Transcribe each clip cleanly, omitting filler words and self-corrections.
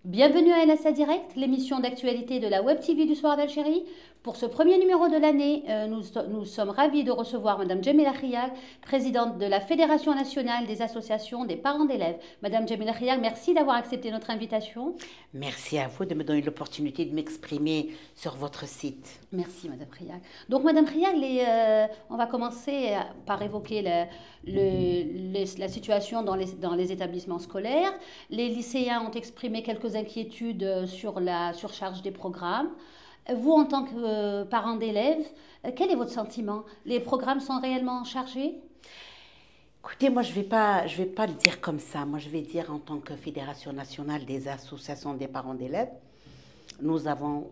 Bienvenue à LSA Direct, l'émission d'actualité de la Web TV du Soir d'Algérie. Pour ce premier numéro de l'année, nous sommes ravis de recevoir Madame Djamila Khial, présidente de la Fédération nationale des associations des parents d'élèves. Madame Djamila Khial, merci d'avoir accepté notre invitation. Merci à vous de me donner l'opportunité de m'exprimer sur votre site. Merci Madame Khial. Donc Madame Khial, on va commencer par évoquer la situation dans les établissements scolaires. Les lycéens ont exprimé quelques inquiétudes sur la surcharge des programmes. Vous, en tant que parent d'élèves, quel est votre sentiment? Les programmes sont réellement chargés? Écoutez, moi, je vais pas le dire comme ça. Moi, je vais dire en tant que Fédération nationale des associations des parents d'élèves, nous avons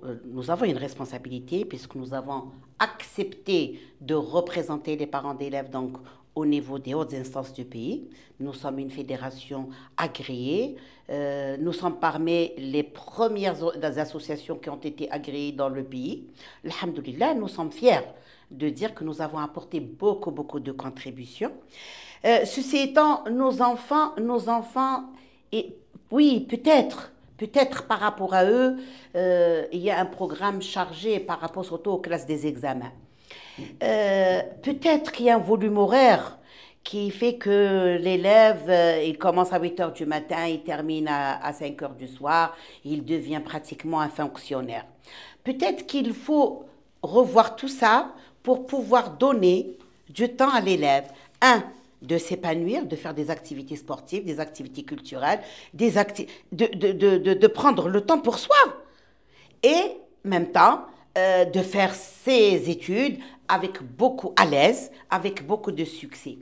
une responsabilité puisque nous avons accepté de représenter les parents d'élèves donc au niveau des hautes instances du pays. Nous sommes une fédération agréée. Nous sommes parmi les premières associations qui ont été agréées dans le pays. Alhamdoulilah, nous sommes fiers de dire que nous avons apporté beaucoup de contributions. Ceci étant, nos enfants, et oui, peut-être par rapport à eux, il y a un programme chargé par rapport surtout aux classes des examens. Peut-être qu'il y a un volume horaire qui fait que l'élève, il commence à 8 heures du matin, il termine à 5 heures du soir, il devient pratiquement un fonctionnaire. Peut-être qu'il faut revoir tout ça pour pouvoir donner du temps à l'élève. De s'épanouir, de faire des activités sportives, des activités culturelles, de prendre le temps pour soi. Et en même temps, de faire ses études avec à l'aise, avec beaucoup de succès.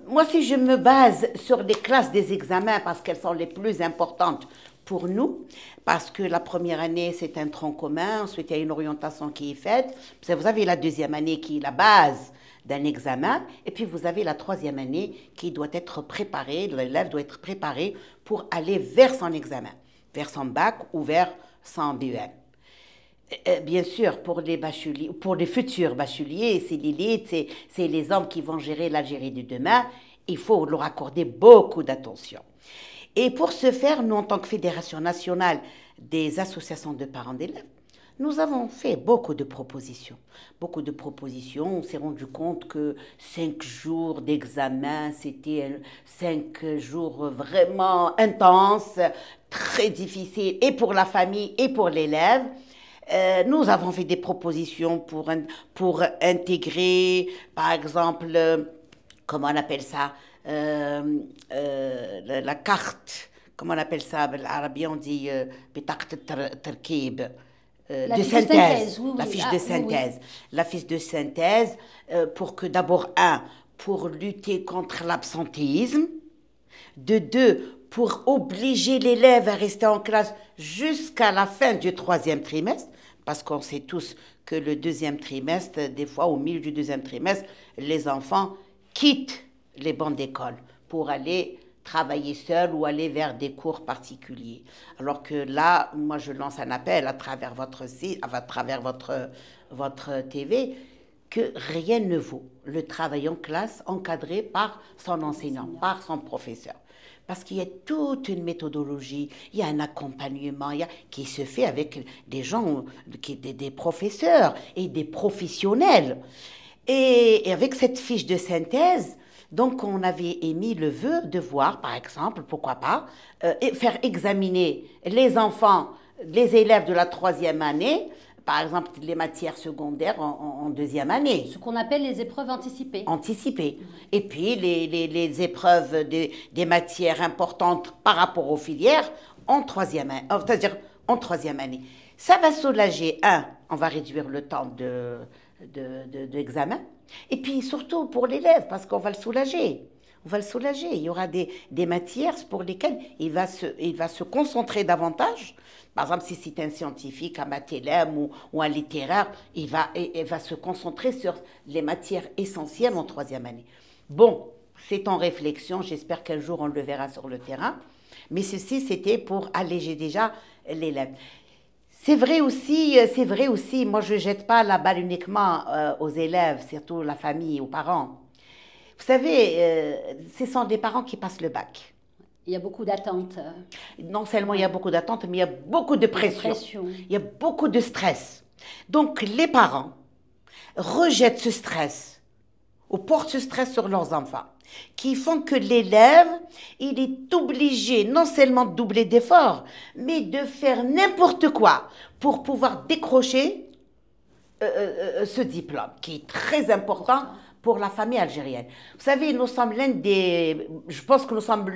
Moi, si je me base sur les classes des examens, parce qu'elles sont les plus importantes pour nous, parce que la première année, c'est un tronc commun, ensuite il y a une orientation qui est faite, vous avez la deuxième année qui est la base d'un examen, et puis vous avez la troisième année qui doit être préparée, l'élève doit être préparé pour aller vers son examen, vers son bac ou vers son BEM. Bien sûr, pour les bacheliers, pour les futurs bacheliers, c'est l'élite, c'est les hommes qui vont gérer l'Algérie de demain, il faut leur accorder beaucoup d'attention. Et pour ce faire, nous, en tant que Fédération nationale des associations de parents d'élèves, nous avons fait beaucoup de propositions. On s'est rendu compte que 5 jours d'examen, c'était 5 jours vraiment intenses, très difficiles, et pour la famille et pour l'élève. Nous avons fait des propositions pour intégrer, par exemple, comment on appelle ça, la carte, comment on appelle ça, en arabe on dit de synthèse. Oui, la fiche de synthèse. Oui. La fiche de synthèse pour que d'abord, pour lutter contre l'absentéisme, de 2, pour obliger l'élève à rester en classe jusqu'à la fin du 3e trimestre, parce qu'on sait tous que le 2e trimestre, des fois au milieu du 2e trimestre, les enfants quittent les bancs d'école pour aller travailler seul ou aller vers des cours particuliers. Alors que là, moi, je lance un appel à travers votre site, à travers votre TV, que rien ne vaut le travail en classe encadré par son enseignant, par son professeur. Parce qu'il y a toute une méthodologie, il y a un accompagnement qui se fait avec des gens, des professeurs et des professionnels. Et avec cette fiche de synthèse, donc, on avait émis le vœu de voir, par exemple, pourquoi pas, faire examiner les enfants, les élèves de la 3e année, par exemple, les matières secondaires en 2e année. Ce qu'on appelle les épreuves anticipées. Anticipées. Et puis, les épreuves des matières importantes par rapport aux filières en 3e année, c'est-à-dire en 3e année. Ça va soulager, on va réduire le temps d'examen. Et puis surtout pour l'élève, parce qu'on va le soulager. On va le soulager. Il y aura des matières pour lesquelles il va se concentrer davantage. Par exemple, si c'est un scientifique, un mathélème ou un littéraire, il va se concentrer sur les matières essentielles en 3e année. Bon, c'est en réflexion. J'espère qu'un jour on le verra sur le terrain. Mais ceci, c'était pour alléger déjà l'élève. C'est vrai aussi, moi je ne jette pas la balle uniquement aux élèves, surtout la famille, aux parents. Vous savez, ce sont des parents qui passent le bac. Il y a beaucoup d'attentes. Non seulement il y a beaucoup d'attentes, mais il y a beaucoup de pression. Il y a beaucoup de stress. Donc les parents rejettent ce stress ou portent ce stress sur leurs enfants, qui font que l'élève, il est obligé non seulement de doubler d'efforts, mais de faire n'importe quoi pour pouvoir décrocher ce diplôme, qui est très important pour la famille algérienne. Vous savez, nous sommes je pense que nous sommes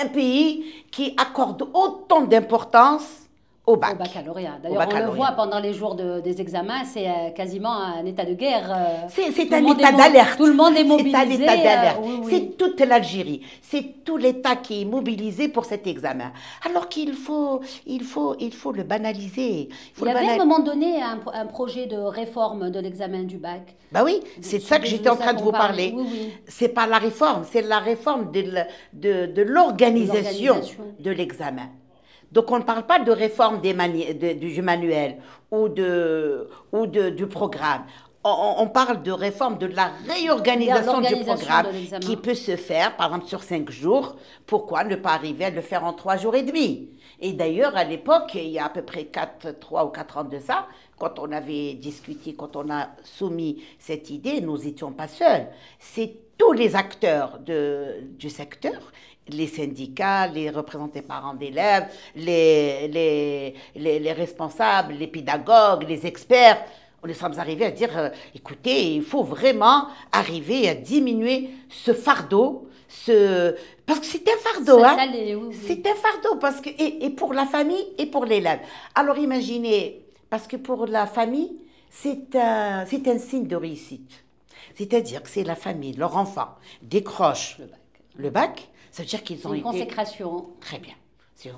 un pays qui accorde autant d'importance au bac. Au baccalauréat. D'ailleurs, on le voit pendant les jours des examens, c'est quasiment un état de guerre. C'est un état d'alerte. Tout le monde est mobilisé. C'est un état d'alerte. Oui, oui. C'est toute l'Algérie. C'est tout l'État qui est mobilisé pour cet examen. Alors qu'il faut le banaliser. Il y avait à un moment donné un projet de réforme de l'examen du bac. Bah oui, c'est de ça que j'étais en train de vous parler. Oui, oui. C'est pas la réforme, c'est la réforme de l'organisation de l'examen. Donc, on ne parle pas de réforme du manuel ou du programme. On parle de réforme de la réorganisation du programme qui peut se faire, par exemple, sur 5 jours. Pourquoi ne pas arriver à le faire en 3 jours et demi? Et d'ailleurs, à l'époque, il y a à peu près 3 ou 4 ans de ça, quand on avait discuté, quand on a soumis cette idée, nous n'étions pas seuls. C'est tous les acteurs du secteur, les syndicats, les représentants des parents d'élèves, les responsables, les pédagogues, les experts. On sommes arrivés à dire, écoutez, il faut vraiment arriver à diminuer ce fardeau, parce que c'est un fardeau. Oui. C'est un fardeau, parce que, et pour la famille et pour l'élève. Alors imaginez, parce que pour la famille, c'est un signe de réussite. C'est-à-dire que c'est la famille, leur enfant décroche le bac. Ça veut dire qu'ils ont été... C'est une consécration. Très bien.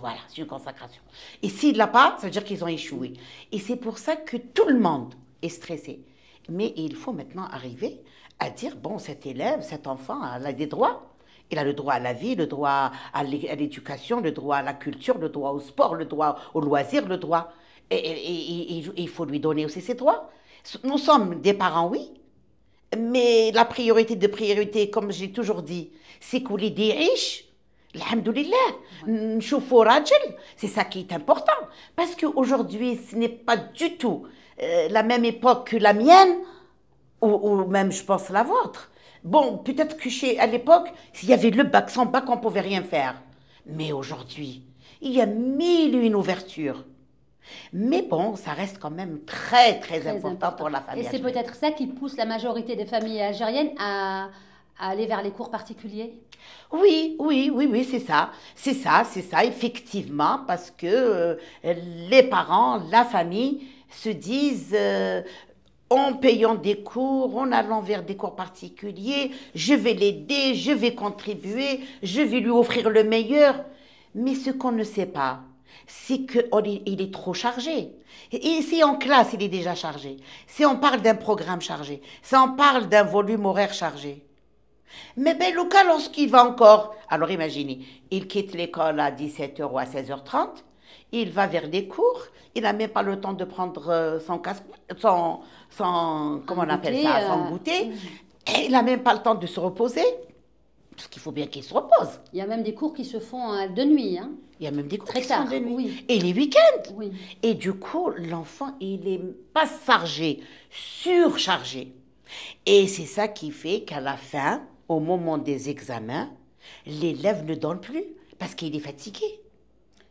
Voilà, c'est une consécration. Et s'il ne l'a pas, ça veut dire qu'ils ont échoué. Et c'est pour ça que tout le monde est stressé. Mais il faut maintenant arriver à dire, bon, cet élève, cet enfant, il a des droits. Il a le droit à la vie, le droit à l'éducation, le droit à la culture, le droit au sport, le droit au loisir, le droit... Et il faut lui donner aussi ses droits. Nous sommes des parents, oui. Mais la priorité, comme j'ai toujours dit, c'est qu'on les riches. Alhamdoulilah, c'est ça qui est important. Parce qu'aujourd'hui, ce n'est pas du tout la même époque que la mienne, ou même, je pense, la vôtre. Bon, peut-être qu'à l'époque, s'il y avait le bac, sans bac, on ne pouvait rien faire. Mais aujourd'hui, il y a 1001 ouvertures. Mais bon, ça reste quand même très, très important pour la famille. Et c'est peut-être ça qui pousse la majorité des familles algériennes à aller vers les cours particuliers? Oui, c'est ça. C'est ça, effectivement, parce que les parents, la famille se disent... en payant des cours, en allant vers des cours particuliers, je vais l'aider, je vais contribuer, je vais lui offrir le meilleur. Mais ce qu'on ne sait pas, c'est qu'il est trop chargé. Et si en classe, il est déjà chargé, si on parle d'un programme chargé, si on parle d'un volume horaire chargé. Mais ben, le cas, lorsqu'il va encore, alors imaginez, il quitte l'école à 17h ou à 16h30, il va vers les cours, il n'a même pas le temps de prendre son casque, comment on appelle ça, son goûter, et il n'a même pas le temps de se reposer. Parce qu'il faut bien qu'il se repose. Il y a même des cours qui se font de nuit. Hein. Il y a même des cours très qui tard, se font de nuit. Oui. Et les week-ends. Oui. Et du coup, l'enfant, il n'est pas chargé, surchargé. Et c'est ça qui fait qu'à la fin, au moment des examens, l'élève ne donne plus parce qu'il est fatigué.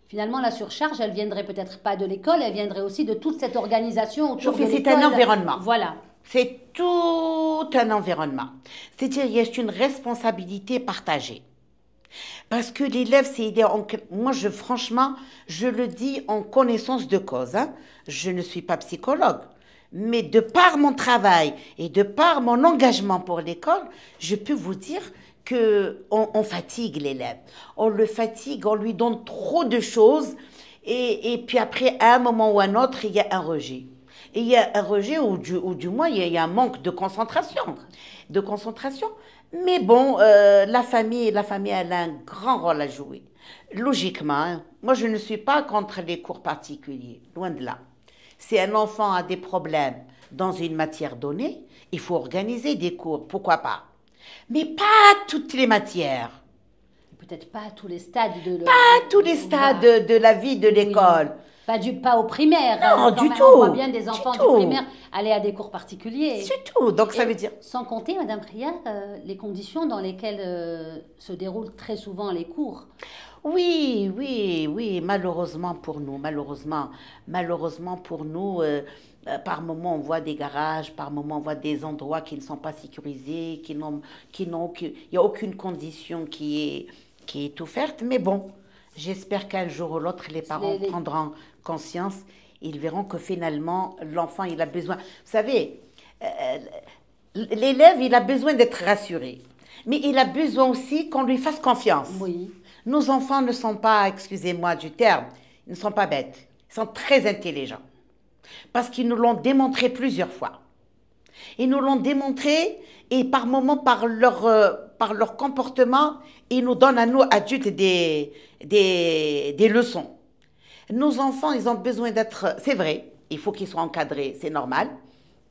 Finalement, la surcharge, elle viendrait peut-être pas de l'école, elle viendrait aussi de toute cette organisation autour de l'école. C'est un environnement. Voilà. C'est tout un environnement. C'est-à-dire qu'il y a une responsabilité partagée. Parce que l'élève, moi, franchement, je le dis en connaissance de cause. Hein. Je ne suis pas psychologue. Mais de par mon travail et de par mon engagement pour l'école, je peux vous dire qu'on fatigue l'élève. On le fatigue, on lui donne trop de choses. Et puis après, à un moment ou à un autre, il y a un rejet. Et il y a un rejet, ou du moins, il y a un manque de concentration. Mais bon, la famille, elle a un grand rôle à jouer. Logiquement, hein, moi, je ne suis pas contre les cours particuliers, loin de là. Si un enfant a des problèmes dans une matière donnée, il faut organiser des cours, pourquoi pas. Mais pas toutes les matières. peut-être pas à tous les stades Pas tous les stades de la vie de l'école. Pas au primaire. Non, Quand du même, tout. On voit bien des enfants du tout. primaire aller à des cours particuliers. C'est tout. Donc ça Et veut dire... sans compter, Madame Priya, les conditions dans lesquelles se déroulent très souvent les cours. Oui, oui, oui, malheureusement pour nous, malheureusement pour nous, par moments on voit des garages, par moments on voit des endroits qui ne sont pas sécurisés, il n'y a aucune condition qui est offerte, mais bon, j'espère qu'un jour ou l'autre les parents prendront conscience, ils verront que finalement l'enfant il a besoin, vous savez, l'élève il a besoin d'être rassuré, mais il a besoin aussi qu'on lui fasse confiance. Oui. Nos enfants ne sont pas, excusez-moi du terme, ils ne sont pas bêtes. Ils sont très intelligents. Parce qu'ils nous l'ont démontré plusieurs fois. Ils nous l'ont démontré et par moments, par leur comportement, ils nous donnent à nous, adultes, des leçons. Nos enfants, ils ont besoin d'être... C'est vrai, il faut qu'ils soient encadrés, c'est normal.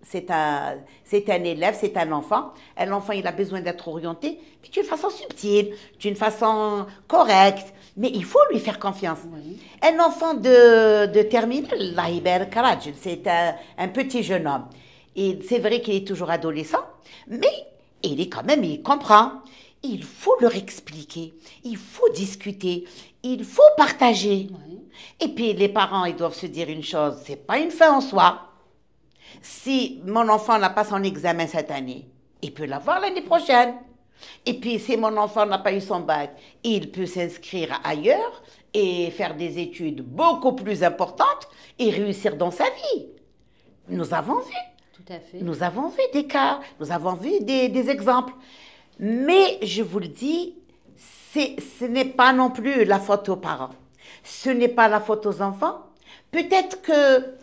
C'est un élève, c'est un enfant. Un enfant, il a besoin d'être orienté, mais d'une façon subtile, d'une façon correcte. Mais il faut lui faire confiance. Oui. Un enfant de terminale, c'est un petit jeune homme. Et c'est vrai qu'il est toujours adolescent, mais il est quand même, il comprend. Il faut leur expliquer, il faut discuter, il faut partager. Oui. Et puis les parents, ils doivent se dire une chose, c'est pas une fin en soi. Si mon enfant n'a pas son examen cette année, il peut l'avoir l'année prochaine. Et puis, si mon enfant n'a pas eu son bac, il peut s'inscrire ailleurs et faire des études beaucoup plus importantes et réussir dans sa vie. Nous avons vu. Tout à fait. Nous avons vu des cas, nous avons vu des exemples. Mais, je vous le dis, ce n'est pas non plus la faute aux parents. Ce n'est pas la faute aux enfants. Peut-être que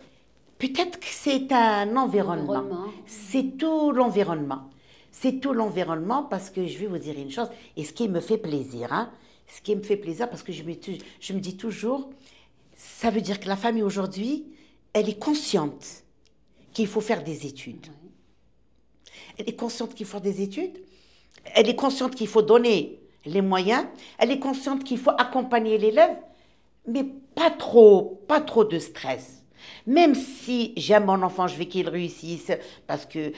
c'est un environnement. C'est tout l'environnement. C'est tout l'environnement parce que je vais vous dire une chose, et ce qui me fait plaisir, hein, ce qui me fait plaisir parce que je me dis toujours, ça veut dire que la famille aujourd'hui, elle est consciente qu'il faut faire des études. Oui. Elle est consciente qu'il faut faire des études, elle est consciente qu'il faut donner les moyens, elle est consciente qu'il faut accompagner l'élève, mais pas trop de stress. Même si j'aime mon enfant, je veux qu'il réussisse, parce que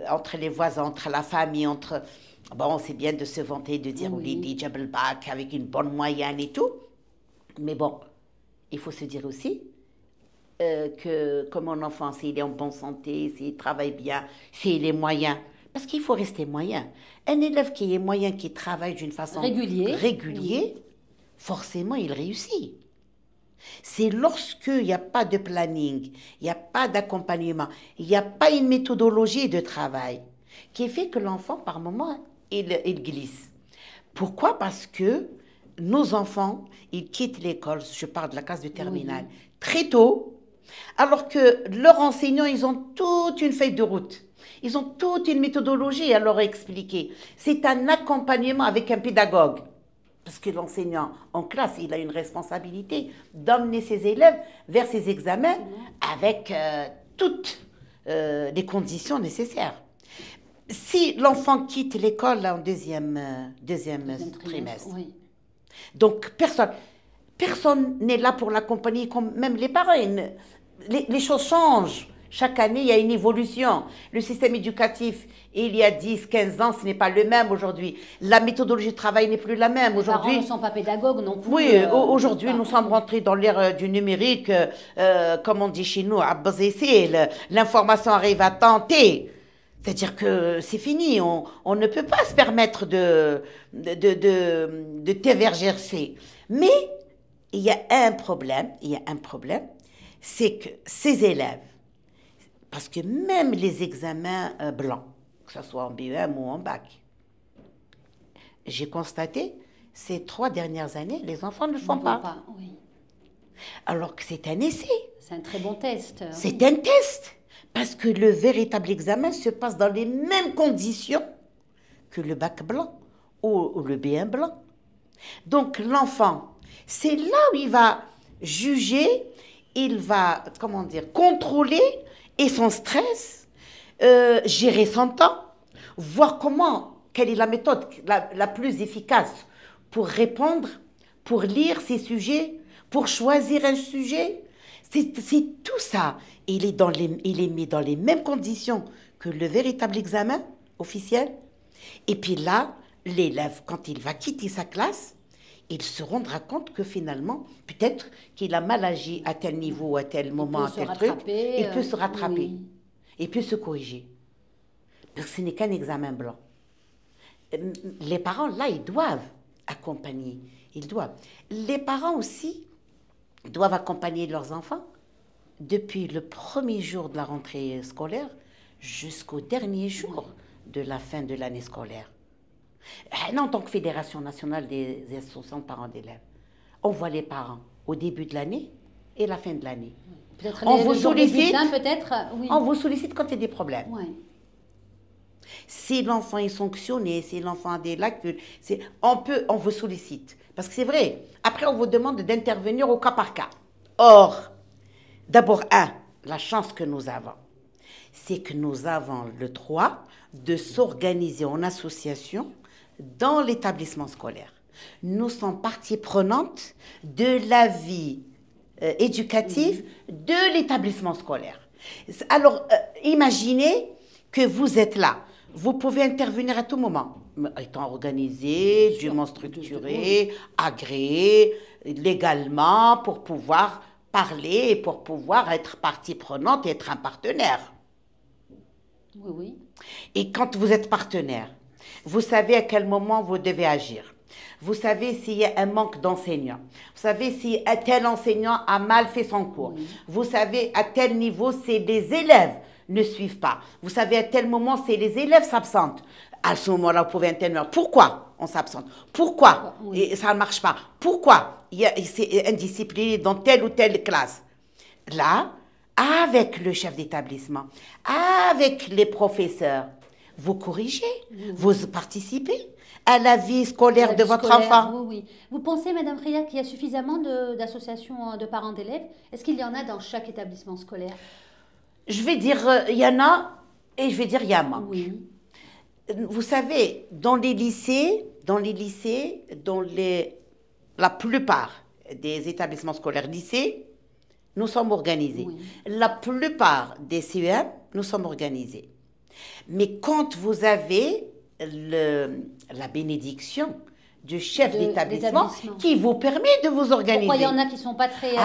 entre les voisins, entre la famille, bon, c'est bien de se vanter, de dire oui, les Jabal Bac avec une bonne moyenne et tout. Mais bon, il faut se dire aussi que mon enfant, s'il est en bonne santé, s'il travaille bien, s'il est moyen, parce qu'il faut rester moyen. Un élève qui est moyen, qui travaille d'une façon régulière, forcément, il réussit. C'est lorsqu'il n'y a pas de planning, il n'y a pas d'accompagnement, il n'y a pas une méthodologie de travail qui fait que l'enfant, par moment, il glisse. Pourquoi? Parce que nos enfants, ils quittent l'école, je parle de la classe de terminale, très tôt, alors que leurs enseignants, ils ont toute une feuille de route. Ils ont toute une méthodologie à leur expliquer. C'est un accompagnement avec un pédagogue. Parce que l'enseignant en classe, il a une responsabilité d'emmener ses élèves vers ses examens avec toutes les conditions nécessaires. Si l'enfant quitte l'école en deuxième trimestre, donc personne n'est là pour l'accompagner, comme même les parents. Les choses changent. Chaque année, il y a une évolution. Le système éducatif, il y a 10, 15 ans, ce n'est pas le même aujourd'hui. La méthodologie de travail n'est plus la même. Les parents ne sont pas pédagogues non plus. Oui, aujourd'hui, nous sommes rentrés dans l'ère du numérique, comme on dit chez nous, à baiser, l'information arrive à tenter. C'est-à-dire que c'est fini, on ne peut pas se permettre de tergiverser. Mais il y a un problème, c'est que ces élèves, parce que même les examens blancs, que ce soit en BEM ou en bac, j'ai constaté, ces 3 dernières années, les enfants ne le font pas. Oui. Alors que c'est un essai. C'est un très bon test. C'est un test. Parce que le véritable examen se passe dans les mêmes conditions que le bac blanc ou le BEM blanc. Donc l'enfant, c'est là où il va juger, il va, contrôler et son stress, gérer son temps, voir quelle est la méthode la plus efficace pour répondre, pour lire ces sujets, pour choisir un sujet. C'est tout ça. Il est mis dans les mêmes conditions que le véritable examen officiel. Et puis là, l'élève, quand il va quitter sa classe, il se rendra compte que finalement, peut-être qu'il a mal agi à tel niveau, à tel moment, à tel truc. Il peut se rattraper. Oui. Il peut se corriger. Parce que ce n'est qu'un examen blanc. Les parents, là, ils doivent accompagner. Ils doivent. Les parents aussi doivent accompagner leurs enfants depuis le premier jour de la rentrée scolaire jusqu'au dernier jour de la fin de l'année scolaire. En tant que Fédération nationale des associations de parents d'élèves, on voit les parents au début de l'année et la fin de l'année. Peut-être On vous sollicite, peut-être, oui. on vous sollicite quand il y a des problèmes. Ouais. Si l'enfant est sanctionné, si l'enfant a des lacunes, on vous sollicite. Parce que c'est vrai, après on vous demande d'intervenir au cas par cas. Or, d'abord, la chance que nous avons, c'est que nous avons le droit de s'organiser en association dans l'établissement scolaire. Nous sommes partie prenante de la vie éducative de l'établissement scolaire. Alors, imaginez que vous êtes là. Vous pouvez intervenir à tout moment, étant organisé, dûment structuré, agréé, légalement, pour pouvoir parler et pour pouvoir être partie prenante et être un partenaire. Oui, oui. Et quand vous êtes partenaire, vous savez à quel moment vous devez agir. Vous savez s'il y a un manque d'enseignants. Vous savez si un tel enseignant a mal fait son cours. Oui. Vous savez à tel niveau c'est des élèves ne suivent pas. Vous savez à tel moment c'est les élèves s'absentent. À ce moment-là, vous pouvez intervenir. Pourquoi on s'absente? Pourquoi et ça ne marche pas? Pourquoi c'est indiscipliné dans telle ou telle classe? Là, avec le chef d'établissement, avec les professeurs, vous corrigez, vous participez à la vie scolaire de votre enfant. Oui, oui. Vous pensez, Madame Ria, qu'il y a suffisamment d'associations de parents d'élèves? Est-ce qu'il y en a dans chaque établissement scolaire? Je vais dire, il y en a, et je vais dire, il y a un manque. Oui. Vous savez, dans la plupart des établissements scolaires lycées, nous sommes organisés. Oui. La plupart des CEM, nous sommes organisés. Mais quand vous avez la bénédiction du chef d'établissement qui vous permet de vous organiser. Pourquoi il y en a qui ne sont pas très,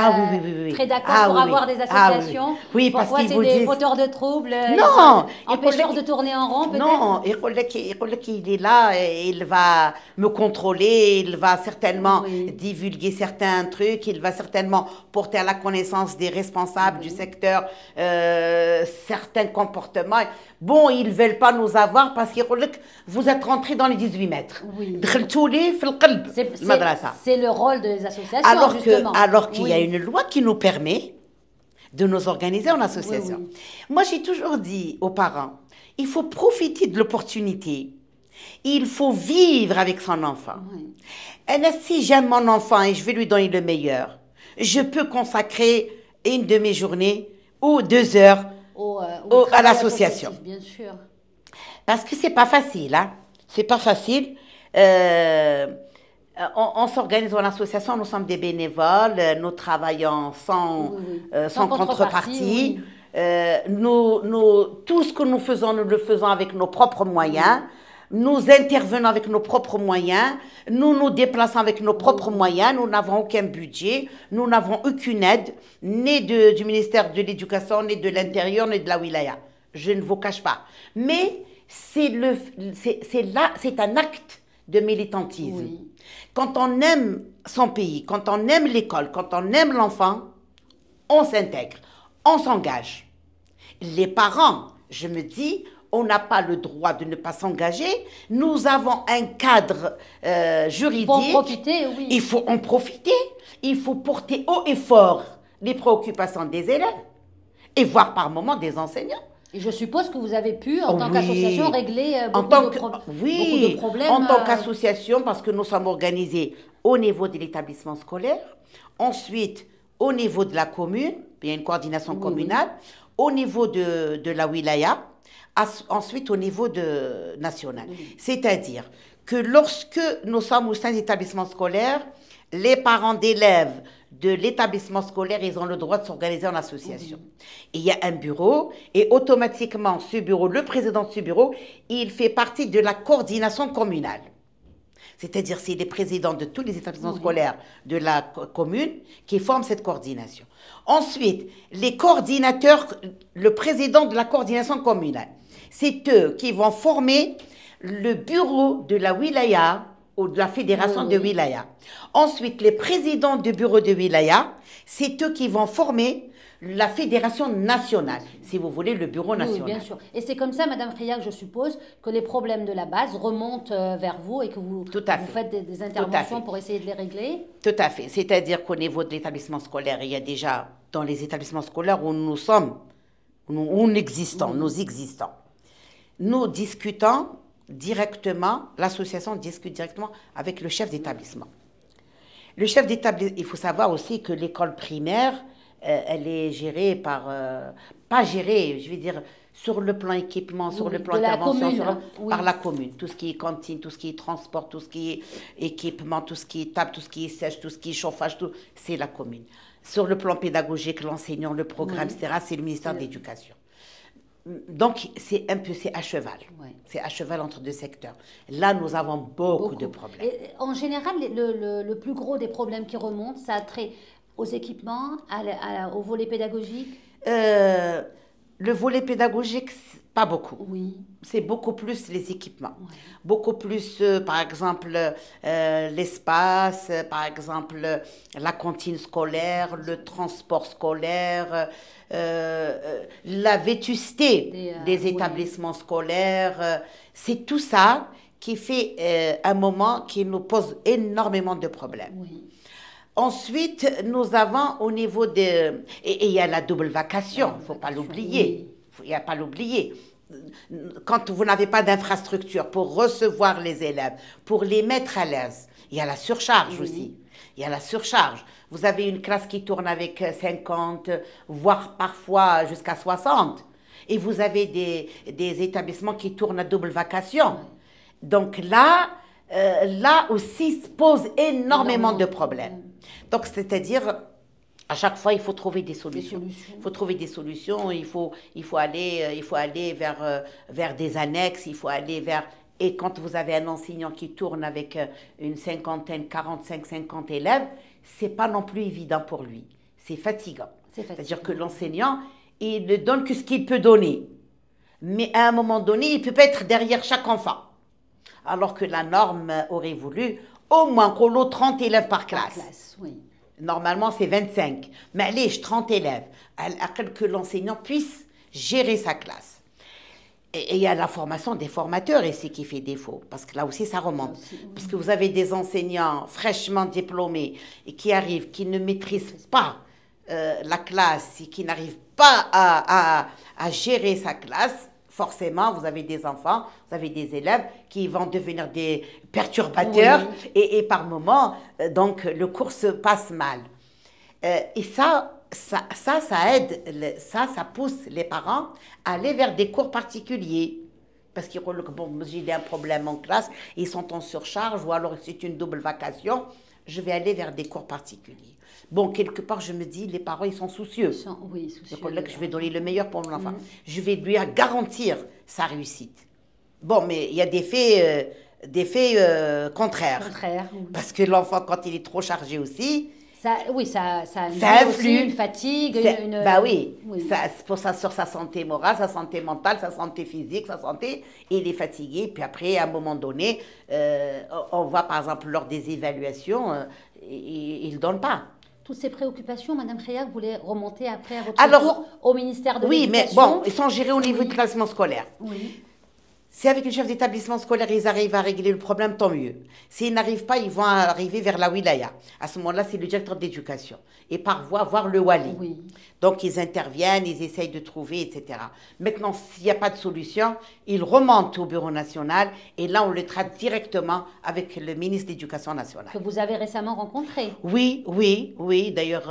très d'accord pour oui. avoir des associations? Oui, parce qu'ils vous disent... c'est des fauteurs de troubles, non, empêcheurs de tourner en rond peut-être? Non, il est là, et il va me contrôler, il va certainement divulguer certains trucs, il va certainement porter à la connaissance des responsables du secteur certains comportements. Bon, ils ne veulent pas nous avoir parce que vous êtes rentrés dans les 18 mètres. Oui. C'est le rôle des associations, justement. Alors qu'il y a une loi qui nous permet de nous organiser en association. Oui. Moi, j'ai toujours dit aux parents, il faut profiter de l'opportunité. Il faut vivre avec son enfant. Oui. Et si j'aime mon enfant et je vais lui donner le meilleur, je peux consacrer une de mes journées ou 2 heures à l'association. Bien sûr. Parce que c'est pas facile, hein. C'est pas facile. On s'organise en association, nous sommes des bénévoles, nous travaillons sans contrepartie. Tout ce que nous faisons, nous le faisons avec nos propres moyens. Nous intervenons avec nos propres moyens. Nous nous déplaçons avec nos propres moyens. Nous n'avons aucun budget. Nous n'avons aucune aide, ni du ministère de l'Éducation, ni de l'Intérieur, ni de la Wilaya. Je ne vous cache pas. Mais c'est un acte de militantisme. Oui. Quand on aime son pays, quand on aime l'école, quand on aime l'enfant, on s'intègre, on s'engage. Les parents, je me dis, on n'a pas le droit de ne pas s'engager. Nous avons un cadre juridique. Il faut en profiter, oui. Il faut en profiter. Il faut porter haut et fort les préoccupations des élèves et voire par moments des enseignants. Et je suppose que vous avez pu, en tant qu'association, régler beaucoup de problèmes. En tant qu'association, parce que nous sommes organisés au niveau de l'établissement scolaire, ensuite au niveau de la commune, il y a une coordination communale, au niveau de la wilaya, ensuite au niveau national. Oui. C'est-à-dire que lorsque nous sommes au sein d'établissements scolaires, les parents d'élèves de l'établissement scolaire, ils ont le droit de s'organiser en association. Et il y a un bureau, et automatiquement, ce bureau, le président de ce bureau, il fait partie de la coordination communale. C'est-à-dire, c'est les présidents de tous les établissements scolaires de la commune qui forment cette coordination. Ensuite, les coordinateurs, le président de la coordination communale, c'est eux qui vont former le bureau de la wilaya ou de la fédération de wilaya. Ensuite, les présidents du bureau de wilaya, c'est eux qui vont former la fédération nationale, si vous voulez, le bureau national. Oui, bien sûr. Et c'est comme ça, Madame Kriak, je suppose, que les problèmes de la base remontent vers vous et que vous faites des interventions pour essayer de les régler. Tout à fait. C'est-à-dire qu'au niveau de l'établissement scolaire, il y a déjà, dans les établissements scolaires où nous sommes, où nous existons, nous discutons directement, l'association discute directement avec le chef d'établissement. Le chef d'établissement, il faut savoir aussi que l'école primaire, elle est gérée par, pas gérée, je veux dire, sur le plan équipement, sur le plan intervention, par la commune. Tout ce qui est cantine, tout ce qui est transport, tout ce qui est équipement, tout ce qui est table, tout ce qui est sèche, tout ce qui est chauffage, c'est la commune. Sur le plan pédagogique, l'enseignant, le programme, etc., c'est le ministère de l'Éducation. Donc, c'est à cheval. C'est à cheval entre deux secteurs. Là, nous avons beaucoup de problèmes. Et, en général, le plus gros des problèmes qui remontent, ça a trait aux équipements, au volet pédagogique. Le volet pédagogique, pas beaucoup. Oui. C'est beaucoup plus les équipements. Beaucoup plus, par exemple, l'espace, par exemple, la cantine scolaire, le transport scolaire, la vétusté des établissements scolaires. C'est tout ça qui fait un moment qui nous pose énormément de problèmes. Oui. Ensuite, nous avons au niveau de... Et il y a la double vacation, il ne faut pas l'oublier. Il ne faut pas l'oublier. Quand vous n'avez pas d'infrastructure pour recevoir les élèves, pour les mettre à l'aise, il y a la surcharge aussi. Il y a la surcharge. Vous avez une classe qui tourne avec 50, voire parfois jusqu'à 60. Et vous avez des établissements qui tournent à double vacation. Donc là aussi se pose énormément de problèmes. Donc, c'est-à-dire, à chaque fois, il faut trouver des solutions. Il faut trouver des solutions, il faut aller vers des annexes, il faut aller vers... Et quand vous avez un enseignant qui tourne avec une cinquantaine, 45, 50 élèves, c'est pas non plus évident pour lui. C'est fatigant. C'est-à-dire que l'enseignant, il ne donne que ce qu'il peut donner. Mais à un moment donné, il ne peut pas être derrière chaque enfant. Alors que la norme aurait voulu au moins qu'on ait 30 élèves par classe. Normalement, c'est 25. Mais allez, 30 élèves. À que l'enseignant puisse gérer sa classe. Et il y a la formation des formateurs ici qui fait défaut. Parce que là aussi, ça remonte. Parce que vous avez des enseignants fraîchement diplômés et qui arrivent, qui ne maîtrisent pas la classe et qui n'arrivent pas à gérer sa classe. Forcément, vous avez des enfants, vous avez des élèves qui vont devenir des perturbateurs et par moments, donc, le cours se passe mal. Et ça aide, ça pousse les parents à aller vers des cours particuliers. Parce qu'ils disent, bon, j'ai un problème en classe, ils sont en surcharge ou alors c'est une double vacation, je vais aller vers des cours particuliers. Bon, quelque part, je me dis, les parents, ils sont soucieux. Oui, soucieux. Donc là, que je vais donner le meilleur pour mon enfant. Je vais lui garantir sa réussite. Bon, mais il y a des faits contraires. Parce que l'enfant, quand il est trop chargé aussi... Ça influe une fatigue. Sur sa santé morale, sa santé mentale, sa santé physique, sa santé, il est fatigué. Puis après, à un moment donné, on voit par exemple lors des évaluations, il ne donne pas. Toutes ces préoccupations, Madame Kriak, vous les remontez après à votre tour au ministère de l'Éducation. Oui, mais bon, ils sont gérés au niveau du classement scolaire. Oui. Si avec le chef d'établissement scolaire, ils arrivent à régler le problème, tant mieux. S'ils n'arrivent pas, ils vont arriver vers la wilaya. À ce moment-là, c'est le directeur d'éducation. Et par voie, voir le wali. Oui. Donc, ils interviennent, ils essayent de trouver, etc. Maintenant, s'il n'y a pas de solution, ils remontent au bureau national et là, on le traite directement avec le ministre de l'Éducation nationale. Que vous avez récemment rencontré. Oui. D'ailleurs,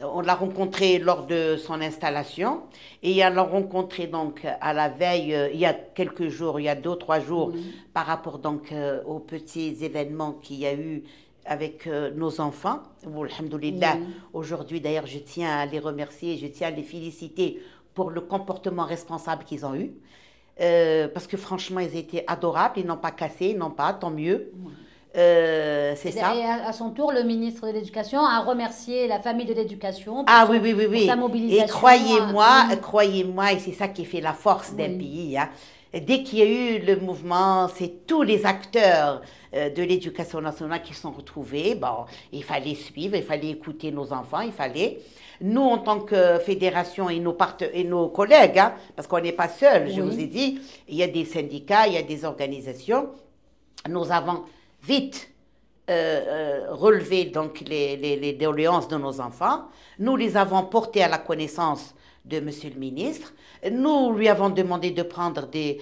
on l'a rencontré lors de son installation et on l'a rencontré donc à la veille, il y a quelques jours, il y a 2 ou 3 jours, Oui. par rapport donc aux petits événements qu'il y a eu avec nos enfants. Bon, alhamdoulilah, Oui. aujourd'hui d'ailleurs, je tiens à les remercier, je tiens à les féliciter pour le comportement responsable qu'ils ont eu. Parce que franchement, ils étaient adorables, ils n'ont pas cassé, ils n'ont pas, tant mieux. Oui. C'est Et ça. à son tour, le ministre de l'Éducation a remercié la famille de l'Éducation Ah oui, oui, oui, pour oui. sa Et mobilisation. croyez-moi, et c'est ça qui fait la force d'un Oui. pays, hein. Dès qu'il y a eu le mouvement, c'est tous les acteurs de l'éducation nationale qui sont retrouvés. Bon, il fallait suivre, il fallait écouter nos enfants, il fallait. Nous, en tant que fédération et nos collègues, hein, parce qu'on n'est pas seuls, je Oui. vous ai dit, il y a des syndicats, il y a des organisations. Nous avons vite relevé donc les doléances de nos enfants. Nous les avons portées à la connaissance de Monsieur le ministre. Nous lui avons demandé de prendre des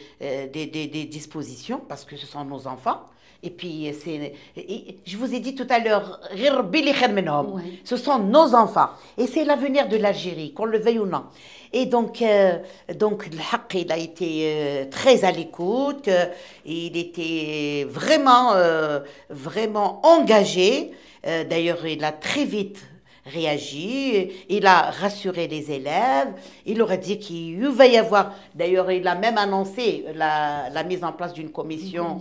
dispositions parce que ce sont nos enfants. Et puis, je vous ai dit tout à l'heure, Oui. ce sont nos enfants. Et c'est l'avenir de l'Algérie, qu'on le veuille ou non. Et donc le Haq, il a été très à l'écoute. Il était vraiment engagé. D'ailleurs, il a très vite réagi, il a rassuré les élèves, il leur a dit qu'il va y avoir, d'ailleurs il a même annoncé la mise en place d'une commission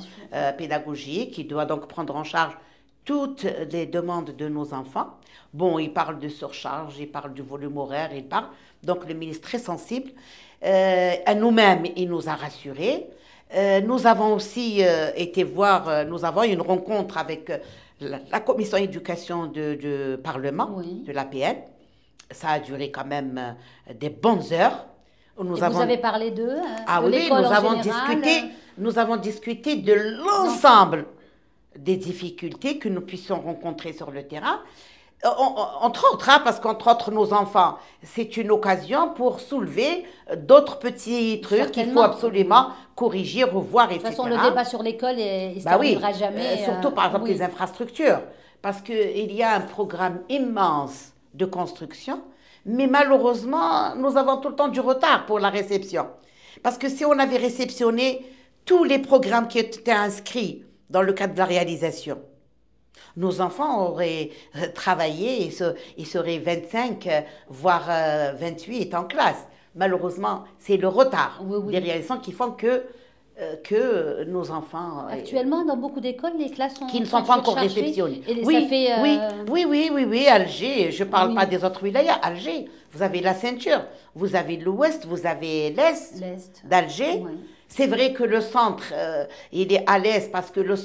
pédagogique qui doit donc prendre en charge toutes les demandes de nos enfants. Bon, il parle de surcharge, il parle du volume horaire, il parle, donc le ministre très sensible. À nous-mêmes, il nous a rassurés. Nous avons aussi été voir, nous avons eu une rencontre avec la commission éducation du Parlement, Oui. de l'APN. Ça a duré quand même des bonnes heures. Vous avez parlé d'eux, Ah de oui, l'école nous en avons général. nous avons discuté de l'ensemble des difficultés que nous puissions rencontrer sur le terrain. Entre autres, hein, parce qu'entre autres, nos enfants, c'est une occasion pour soulever d'autres petits trucs qu'il faut absolument corriger, revoir, etc. De toute façon, le débat sur l'école, il ne se Bah oui, terminera jamais. surtout par exemple oui. les infrastructures, parce qu'il y a un programme immense de construction, mais malheureusement, nous avons tout le temps du retard pour la réception. Parce que si on avait réceptionné tous les programmes qui étaient inscrits dans le cadre de la réalisation, nos enfants auraient travaillé et ils seraient 25, voire 28 en classe. Malheureusement, c'est le retard des réalisations qui font que nos enfants... Actuellement, dans beaucoup d'écoles, les classes sont qui ne sont pas encore réceptionnées. Oui, Alger, je ne parle pas des autres wilayas. Alger, vous avez la ceinture, vous avez l'ouest, vous avez l'est d'Alger. Oui. C'est vrai que le centre, il est à l'est parce que vous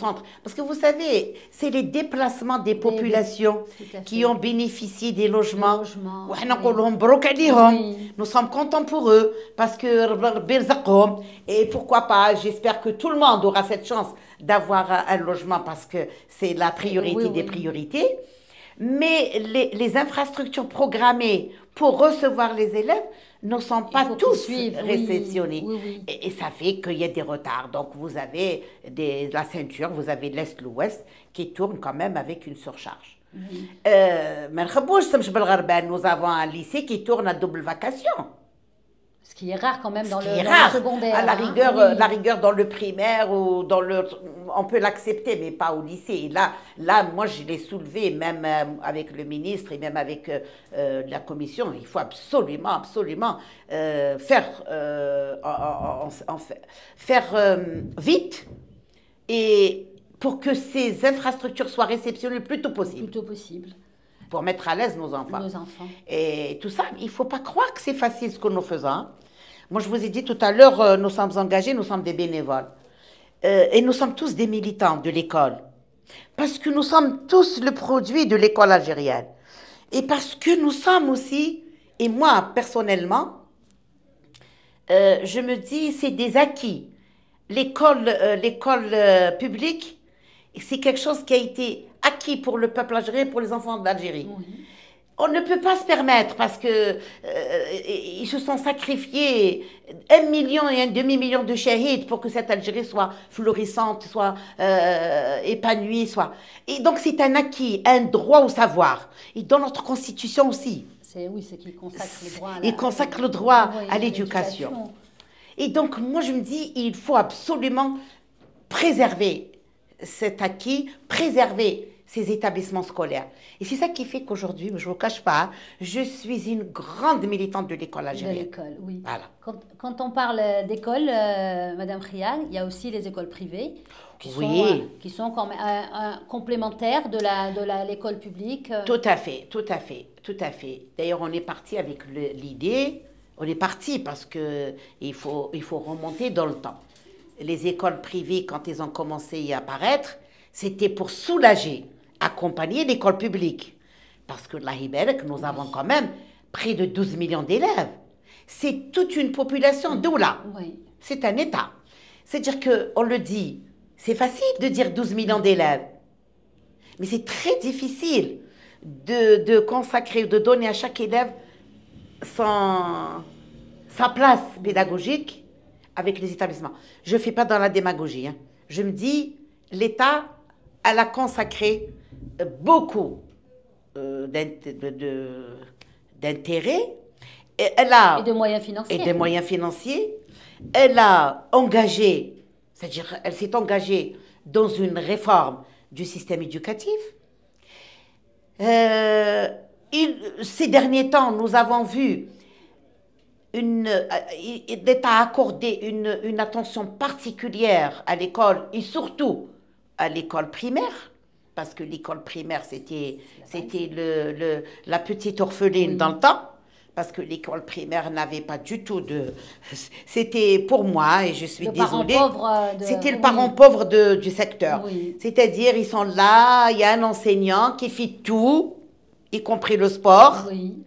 savez, c'est les déplacements des populations qui ont bénéficié des logements. Oui. Nous sommes contents pour eux parce que, et pourquoi pas, j'espère que tout le monde aura cette chance d'avoir un logement parce que c'est la priorité des priorités. Mais les infrastructures programmées pour recevoir les élèves ne sont pas tous réceptionnés. Oui. Et ça fait qu'il y a des retards. Donc, vous avez la ceinture, vous avez l'Est, l'Ouest, qui tournent quand même avec une surcharge. Nous avons un lycée qui tourne à double vacation. Ce qui est rare quand même dans le secondaire. À la rigueur dans le primaire ou on peut l'accepter, mais pas au lycée. Et là, moi, je l'ai soulevé, même avec le ministre et même avec la commission. Il faut absolument faire vite et pour que ces infrastructures soient réceptionnées le plus tôt possible. Pour mettre à l'aise nos enfants. Et tout ça, il ne faut pas croire que c'est facile ce que nous faisons. Moi, je vous ai dit tout à l'heure, nous sommes engagés, nous sommes des bénévoles. Et nous sommes tous des militants de l'école. Parce que nous sommes tous le produit de l'école algérienne. Et parce que nous sommes aussi, et moi, personnellement, je me dis, c'est des acquis. L'école publique, c'est quelque chose qui a été acquis pour le peuple algérien, pour les enfants d'Algérie. Oui. On ne peut pas se permettre parce que ils se sont sacrifiés 1 million et un demi-million de shahids pour que cette Algérie soit florissante, soit épanouie, soit. Et donc c'est un acquis, un droit au savoir. Et dans notre constitution aussi. C'est qu'il consacre le droit. Il consacre le droit à l'éducation. Et donc, moi, je me dis, il faut absolument préserver cet acquis, préserver ces établissements scolaires. Et c'est ça qui fait qu'aujourd'hui, je ne vous cache pas, je suis une grande militante de l'école De algérienne. l'école, oui. Voilà. Quand on parle d'école, Madame Khrial, il y a aussi les écoles privées Oui. qui sont quand même, complémentaires de l'école publique. Tout à fait, tout à fait, tout à fait. D'ailleurs, on est parti avec l'idée, on est parti parce que il faut remonter dans le temps. Les écoles privées, quand elles ont commencé à apparaître, c'était pour soulager, accompagner l'école publique. Parce que là, nous avons quand même près de 12 millions d'élèves. C'est toute une population d'oula. Oui. C'est un État. C'est-à-dire qu'on le dit, c'est facile de dire 12 millions d'élèves. Mais c'est très difficile de consacrer, de donner à chaque élève sa place pédagogique avec les établissements. Je ne fais pas dans la démagogie. Hein. Je me dis, l'État, elle a consacré beaucoup d'intérêt. Et de moyens financiers. Et des moyens financiers. Elle a engagé, c'est-à-dire elle s'est engagée dans une réforme du système éducatif. Ces derniers temps, nous avons vu l'État a accordé une attention particulière à l'école et surtout à l'école primaire, parce que l'école primaire, c'était la petite orpheline dans le temps, parce que l'école primaire n'avait pas du tout de... C'était pour moi, et je suis désolée, c'était le parent pauvre du secteur. Oui. C'est-à-dire, ils sont là, il y a un enseignant qui fait tout, y compris le sport. Oui.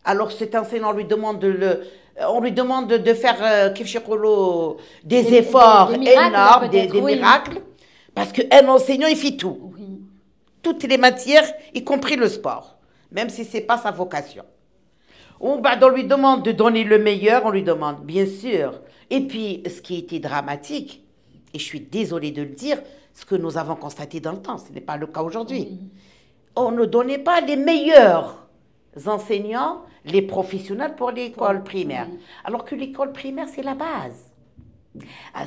Alors cet enseignant lui demande on lui demande de faire des efforts énormes, des miracles, parce qu'un enseignant, il fait tout. Oui. Toutes les matières, y compris le sport, même si ce n'est pas sa vocation. On lui demande de donner le meilleur, on lui demande, bien sûr. Et puis, ce qui était dramatique, et je suis désolée de le dire, ce que nous avons constaté dans le temps, ce n'est pas le cas aujourd'hui. Oui. On ne donnait pas les meilleurs enseignants, les professionnels pour l'école primaire. Oui. Alors que l'école primaire, c'est la base.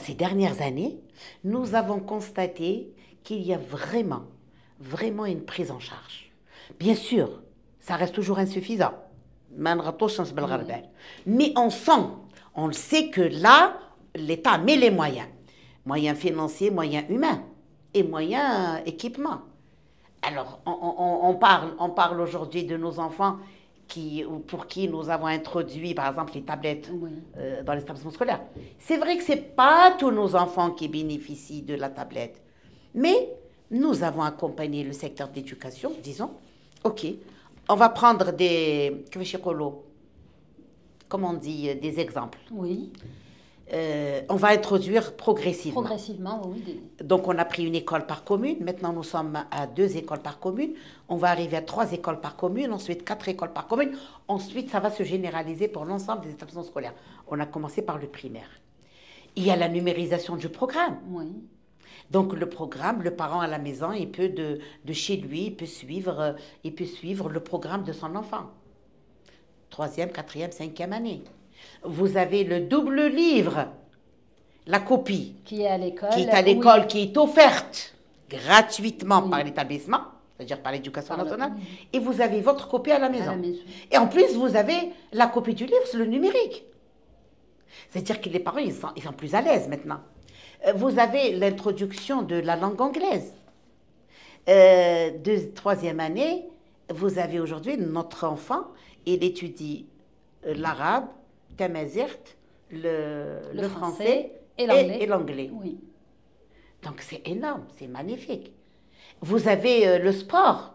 Ces dernières années, nous avons constaté qu'il y a vraiment une prise en charge. Bien sûr, ça reste toujours insuffisant. Mais on le sait que là, l'État met les moyens financiers, moyens humains et moyens équipements. Alors, on parle aujourd'hui de nos enfants pour qui nous avons introduit, par exemple, les tablettes dans les établissements scolaires. C'est vrai que ce n'est pas tous nos enfants qui bénéficient de la tablette, mais nous avons accompagné le secteur d'éducation, disons, ok, on va prendre des exemples. Oui. On va introduire progressivement. Progressivement, oui. Donc, on a pris une école par commune. Maintenant, nous sommes à 2 écoles par commune. On va arriver à 3 écoles par commune, ensuite 4 écoles par commune. Ensuite, ça va se généraliser pour l'ensemble des établissements scolaires. On a commencé par le primaire. Il y a la numérisation du programme. Oui. Donc, le programme, le parent à la maison, il peut de chez lui, il peut suivre le programme de son enfant. 3e, 4e, 5e année. Vous avez le double livre, la copie, qui est à l'école, qui est offerte gratuitement par l'établissement, c'est-à-dire par l'éducation nationale, et vous avez votre copie à la maison. Et en plus, vous avez la copie du livre, c'est le numérique. C'est-à-dire que les parents, ils sont plus à l'aise maintenant. Vous avez l'introduction de la langue anglaise. De 3e année, vous avez aujourd'hui notre enfant, il étudie l'arabe, tamazirt, le français et l'anglais. Oui. Donc c'est énorme, c'est magnifique. Vous avez le sport.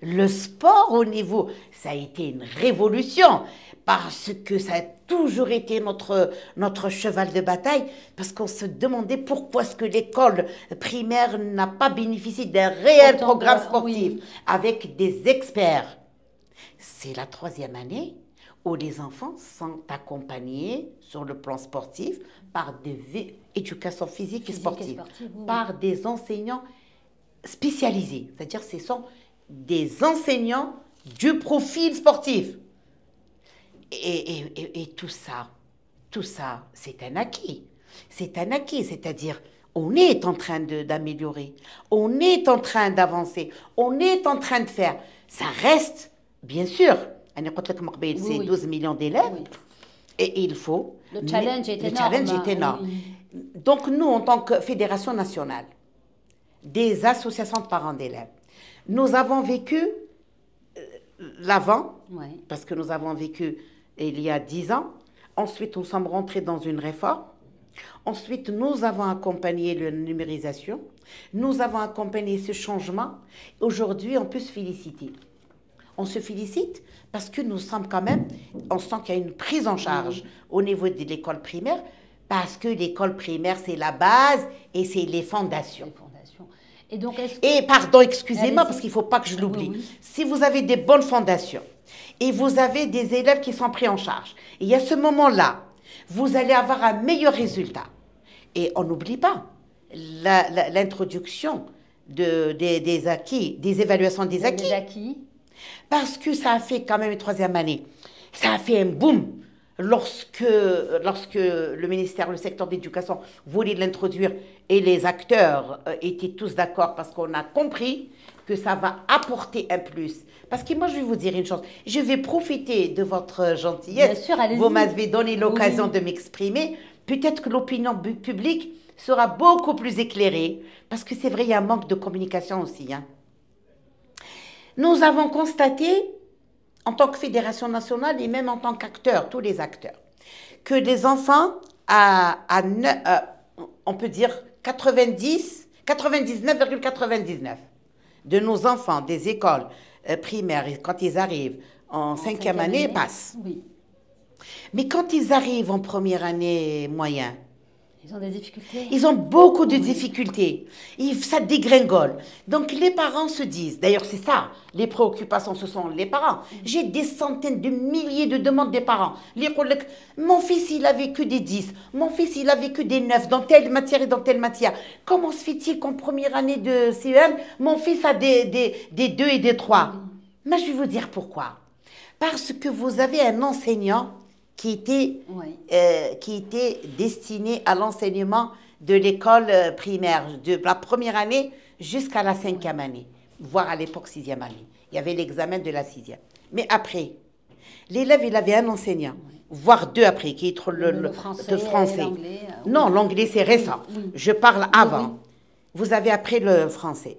Le sport au niveau, ça a été une révolution parce que ça a toujours été notre cheval de bataille, parce qu'on se demandait pourquoi est-ce que l'école primaire n'a pas bénéficié d'un réel programme sportif avec des experts. C'est la 3e année où les enfants sont accompagnés sur le plan sportif par des éducations physiques et sportives, par des enseignants spécialisés. C'est-à-dire ce sont des enseignants du profil sportif. Et tout ça, tout ça, c'est un acquis. C'est un acquis, c'est-à-dire, on est en train d'améliorer, on est en train d'avancer, on est en train de faire. Ça reste, bien sûr, c'est 12 millions d'élèves, Oui. et il faut... Le challenge est énorme. Le challenge est énorme. Oui. Donc, nous, en tant que Fédération nationale des associations de parents d'élèves, nous avons vécu l'avant, Oui. parce que nous avons vécu il y a 10 ans. Ensuite, nous sommes rentrés dans une réforme. Ensuite, nous avons accompagné la numérisation. Nous avons accompagné ce changement. Aujourd'hui, on peut se féliciter. On se félicite parce que nous sommes quand même, on sent qu'il y a une prise en charge au niveau de l'école primaire, parce que l'école primaire, c'est la base et c'est les fondations. Les fondations. Et donc, Et pardon, excusez-moi, Allez-y. parce qu'il ne faut pas que je l'oublie. Oui, oui. Si vous avez des bonnes fondations et vous avez des élèves qui sont pris en charge, et à ce moment-là, vous allez avoir un meilleur résultat. Et on n'oublie pas l'introduction des acquis, des évaluations des acquis. les acquis. Parce que ça a fait quand même une 3e année. Ça a fait un boom lorsque le ministère, le secteur d'éducation voulait l'introduire et les acteurs étaient tous d'accord parce qu'on a compris que ça va apporter un plus. Parce que moi, je vais vous dire une chose. Je vais profiter de votre gentillesse. Bien sûr, allez-y. Vous m'avez donné l'occasion Oui. de m'exprimer. Peut-être que l'opinion publique sera beaucoup plus éclairée. Parce que c'est vrai, il y a un manque de communication aussi. Hein. Nous avons constaté, en tant que fédération nationale et même en tant qu'acteurs, tous les acteurs, que les enfants, on peut dire 99,99 de nos enfants des écoles primaires, quand ils arrivent en 5e année, passent. Oui. Mais quand ils arrivent en première année moyen, Ils ont des difficultés. ils ont beaucoup de difficultés. Ça dégringole. Donc les parents se disent, d'ailleurs c'est ça, les préoccupations, ce sont les parents. J'ai des centaines de milliers de demandes des parents. Mon fils, il a vécu des 10. Mon fils, il a vécu des 9 dans telle matière et dans telle matière. Comment se fait-il qu'en première année de CEM, mon fils a des 2 et des 3 ? Mais je vais vous dire pourquoi. Parce que vous avez un enseignant qui était destiné à l'enseignement de l'école primaire, de la première année jusqu'à la 5e année, voire à l'époque 6e année. Il y avait l'examen de la 6e. Mais après, l'élève, il avait un enseignant, voire 2 après, qui est le français. L'anglais. Non, l'anglais, c'est récent. Oui. Je parle avant. Oui. Vous avez après le français.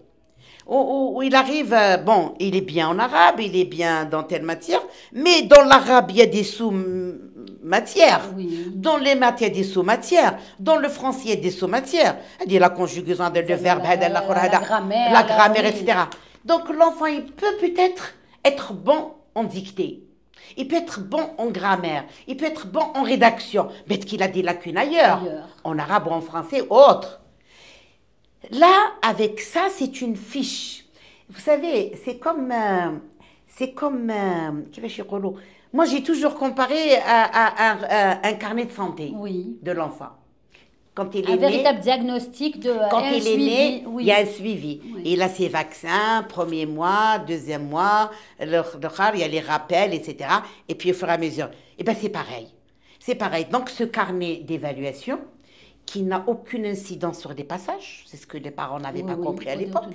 Où il arrive, bon, il est bien en arabe, il est bien dans telle matière, mais dans l'arabe, il y a des sous-matières. Oui. Dans les maths, il y a des sous-matières. Dans le français, il y a des sous-matières. C'est-à-dire la conjugaison de verbe, la grammaire, oui. etc. Donc l'enfant, il peut peut-être être bon en dictée. Il peut être bon en grammaire. Il peut être bon en rédaction. Mais qu'il a des lacunes ailleurs. En arabe ou en français ou autre. Là, avec ça, c'est une fiche. Vous savez, c'est comme moi, j'ai toujours comparé à un carnet de santé de l'enfant. Quand il est un né, véritable diagnostic quand il est né, oui. il y a un suivi. Oui. Et il a ses vaccins, premier mois, deuxième mois, il y a les rappels, etc. Et puis au fur et à mesure. Et bien c'est pareil. C'est pareil. Donc ce carnet d'évaluation, qui n'a aucune incidence sur les passages, c'est ce que les parents n'avaient pas compris à l'époque.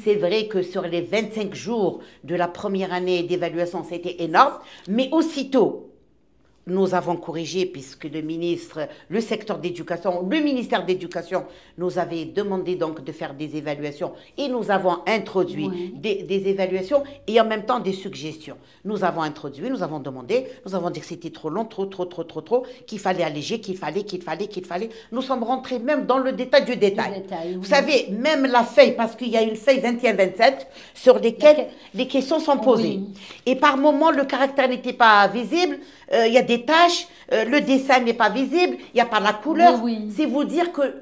C'est vrai que sur les 25 jours de la première année d'évaluation, c'était énorme, mais aussitôt, nous avons corrigé, puisque le ministère d'éducation nous avait demandé donc de faire des évaluations, et nous avons introduit des évaluations et en même temps des suggestions. Nous avons introduit, nous avons demandé, nous avons dit que c'était trop long, trop, qu'il fallait alléger, qu'il fallait. Nous sommes rentrés même dans le détail du détail. Vous savez, même la feuille, parce qu'il y a une feuille 21-27 sur lesquelles les questions sont posées. Et par moment, le caractère n'était pas visible, il y a des tâches, le dessin n'est pas visible, il n'y a pas la couleur. C'est vous dire que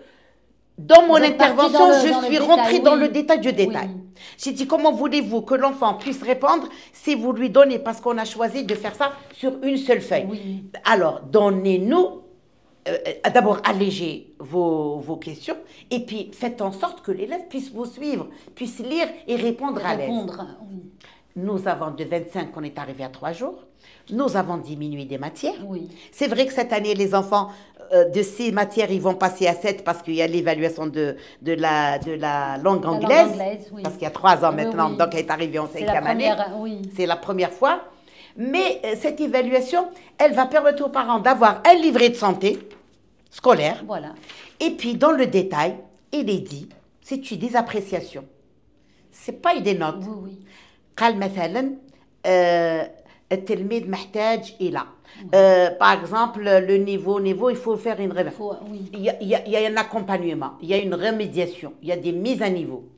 dans mon intervention, je suis rentrée dans le détail du détail. J'ai dit, comment voulez-vous que l'enfant puisse répondre si vous lui donnez, parce qu'on a choisi de faire ça sur une seule feuille. Alors, donnez-nous, d'abord allégez vos questions, et puis faites en sorte que l'élève puisse vous suivre, puisse lire et répondre à l'aise. Nous avons de 25, on est arrivé à 3 jours. Nous avons diminué des matières. Oui. C'est vrai que cette année, les enfants de 6 matières, ils vont passer à 7 parce qu'il y a l'évaluation de la langue anglaise. Langue anglaise, oui. Parce qu'il y a 3 ans Oui, maintenant, oui. donc elle est arrivée en C'est la 5e année. première, oui. C'est la première fois. Mais cette évaluation, elle va permettre aux parents d'avoir un livret de santé scolaire. Voilà. Et puis, dans le détail, il est dit, c'est des appréciations. Ce n'est pas des notes. Oui, oui. قال مثلا التلميذ محتاج إلى par exemple le niveau il faut faire une révision. Oui. Il y a un accompagnement, il y a une remédiation, il y a des mises à niveau.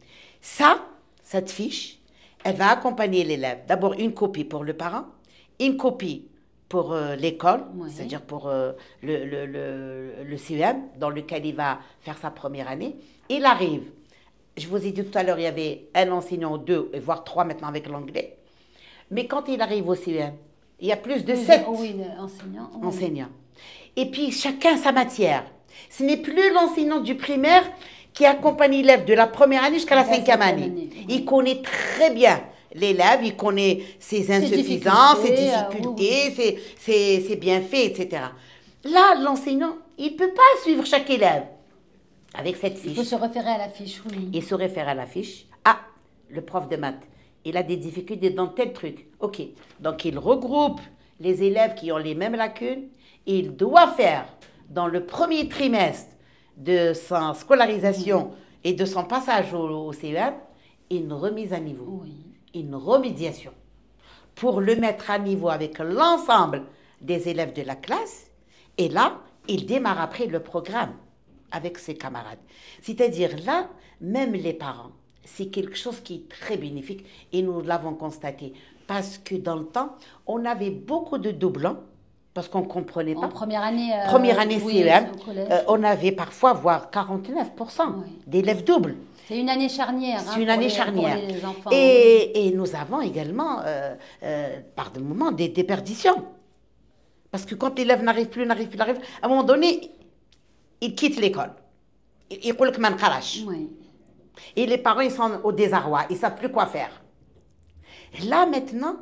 Ça, cette fiche, elle va accompagner l'élève. D'abord une copie pour le parent, une copie pour l'école, Oui. c'est-à-dire pour le CEM, dans lequel il va faire sa première année. Il arrive. Je vous ai dit tout à l'heure, il y avait un enseignant, 2, voire 3 maintenant avec l'anglais. Mais quand il arrive au CEM, il y a plus de 7 enseignants. Oui. enseignants. Et puis chacun sa matière. Ce n'est plus l'enseignant du primaire qui accompagne l'élève de la première année jusqu'à la 5e année. Oui. Il connaît très bien l'élève, il connaît ses insuffisances, ses difficultés, ses bienfaits, etc. Là, l'enseignant, il ne peut pas suivre chaque élève avec cette fiche. Il faut se référer à la fiche, oui. Il se réfère à la fiche. Ah, le prof de maths, il a des difficultés dans tel truc. OK. Donc, il regroupe les élèves qui ont les mêmes lacunes. Il doit faire, dans le premier trimestre de sa scolarisation et de son passage au CEM, une remise à niveau, une remédiation, pour le mettre à niveau avec l'ensemble des élèves de la classe. Et là, il démarre après le programme avec ses camarades. C'est-à-dire là, même les parents, c'est quelque chose qui est très bénéfique et nous l'avons constaté. Parce que dans le temps, on avait beaucoup de doublons parce qu'on ne comprenait pas. En première année, CEM, on avait parfois, voire 49% d'élèves doubles. C'est une année charnière. C'est une année charnière. Pour les enfants, et nous avons également, par des moments, des déperditions. Parce que quand l'élève n'arrive plus, à un moment donné, il quitte l'école. Il dit que man kharash. Et les parents, ils sont au désarroi. Ils ne savent plus quoi faire. Là, maintenant,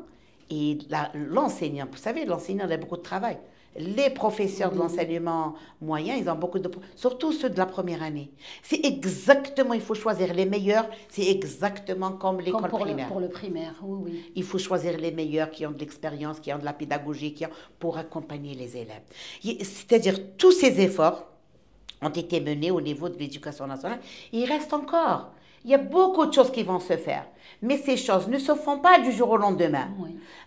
l'enseignant, vous savez, l'enseignant, il a beaucoup de travail. Les professeurs de l'enseignement moyen, ils ont beaucoup de... Surtout ceux de la première année. C'est exactement, il faut choisir les meilleurs. C'est exactement comme l'école primaire. Pour le primaire, oui. Il faut choisir les meilleurs qui ont de l'expérience, qui ont de la pédagogie, pour accompagner les élèves. C'est-à-dire, tous ces efforts ont été menés au niveau de l'éducation nationale. Il reste encore. Il y a beaucoup de choses qui vont se faire. Mais ces choses ne se font pas du jour au lendemain.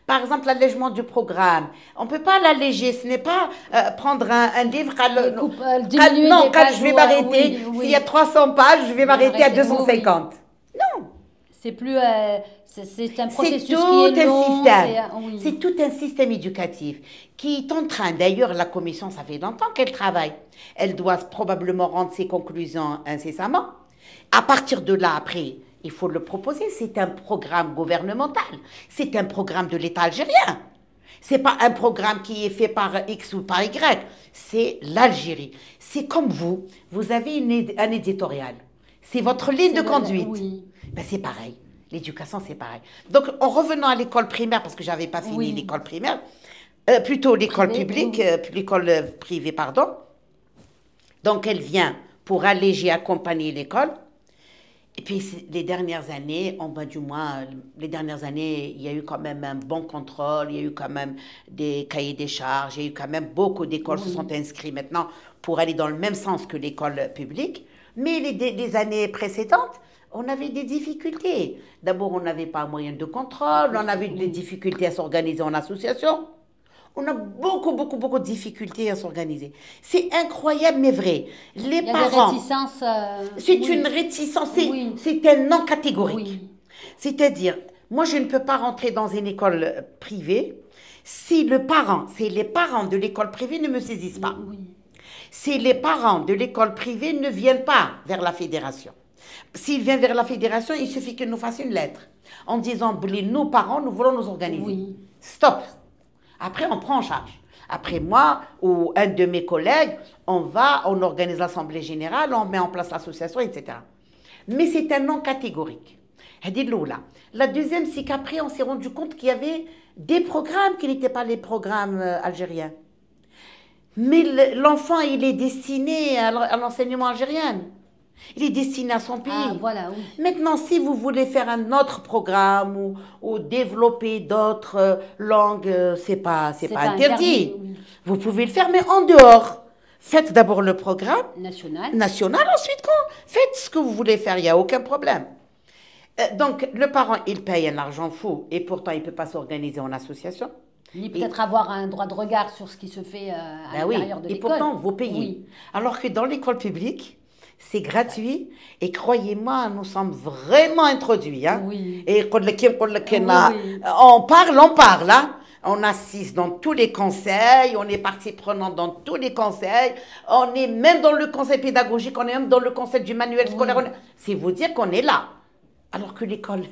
Par exemple, l'allègement du programme. On ne peut pas l'alléger. Ce n'est pas prendre un livre... non, quand je vais m'arrêter, s'il y a 300 pages, je vais m'arrêter à 250. Non. C'est plus... c'est un processus qui est long. C'est tout un système éducatif qui est en train... D'ailleurs, la commission, ça fait longtemps qu'elle travaille. Elle doit probablement rendre ses conclusions incessamment. À partir de là, après, il faut le proposer. C'est un programme gouvernemental. C'est un programme de l'État algérien. Ce n'est pas un programme qui est fait par X ou par Y. C'est l'Algérie. C'est comme vous. Vous avez un éditorial. C'est votre ligne de conduite. Ben, c'est pareil. L'éducation, c'est pareil. Donc, en revenant à l'école primaire, parce que je n'avais pas fini l'école primaire, plutôt l'école publique, l'école privée, pardon. Donc, elle vient pour alléger, accompagner l'école. Et puis, les dernières années, il y a eu quand même un bon contrôle, il y a eu quand même des cahiers des charges, il y a eu quand même beaucoup d'écoles se sont inscrites maintenant pour aller dans le même sens que l'école publique. Mais les années précédentes, on avait des difficultés. D'abord, on n'avait pas moyen de contrôle, on avait des difficultés à s'organiser en association. On a beaucoup de difficultés à s'organiser. C'est incroyable, mais vrai. Les parents... C'est une réticence, c'est un non catégorique. C'est-à-dire, moi, je ne peux pas rentrer dans une école privée si les parents de l'école privée ne me saisissent pas. Si les parents de l'école privée ne viennent pas vers la fédération. S'ils viennent vers la fédération, il suffit qu'ils nous fassent une lettre en disant, nous, parents, nous voulons nous organiser. Stop. Après, on prend en charge. Après, moi ou un de mes collègues, on organise l'assemblée générale, on met en place l'association, etc. Mais c'est un non catégorique. هذه الأولى. La deuxième, c'est qu'après, on s'est rendu compte qu'il y avait des programmes qui n'étaient pas les programmes algériens. Mais l'enfant, il est destiné à l'enseignement algérien. Il est destiné à son pays. Ah, voilà, oui. Maintenant, si vous voulez faire un autre programme ou développer d'autres langues, c'est pas interdit. Oui. Vous pouvez le faire, mais en dehors. Faites d'abord le programme National. Ensuite, faites ce que vous voulez faire, il n'y a aucun problème. Donc, le parent, il paye un argent fou et pourtant, il ne peut pas s'organiser en association. Ni peut-être avoir un droit de regard sur ce qui se fait à l'intérieur de l'école. Et pourtant, vous payez. Oui. Alors que dans l'école publique, c'est gratuit et croyez-moi, nous sommes vraiment introduits. Hein? Oui. Et on parle. Hein? On assiste dans tous les conseils, on est partie prenante dans tous les conseils, on est même dans le conseil pédagogique, on est même dans le conseil du manuel scolaire. C'est vous dire qu'on est là. Alors que l'école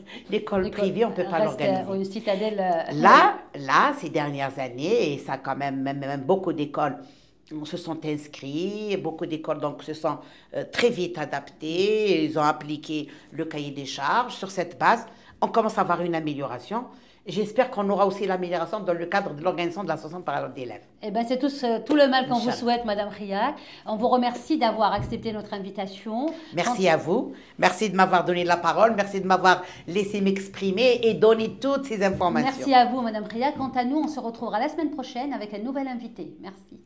privée, on ne peut pas l'organiser. Une citadelle. Là, ces dernières années, et ça quand même beaucoup d'écoles se sont inscrits, beaucoup d'écoles donc se sont très vite adaptées, ils ont appliqué le cahier des charges. Sur cette base, on commence à avoir une amélioration. J'espère qu'on aura aussi l'amélioration dans le cadre de l'organisation de l'association parallèle d'élèves. Eh bien, c'est tout le mal qu'on vous souhaite, Madame Riac. On vous remercie d'avoir accepté notre invitation. Merci à vous. Merci de m'avoir donné la parole. Merci de m'avoir laissé m'exprimer et donner toutes ces informations. Merci à vous, Madame Riac. Quant à nous, on se retrouvera la semaine prochaine avec un nouvel invité. Merci.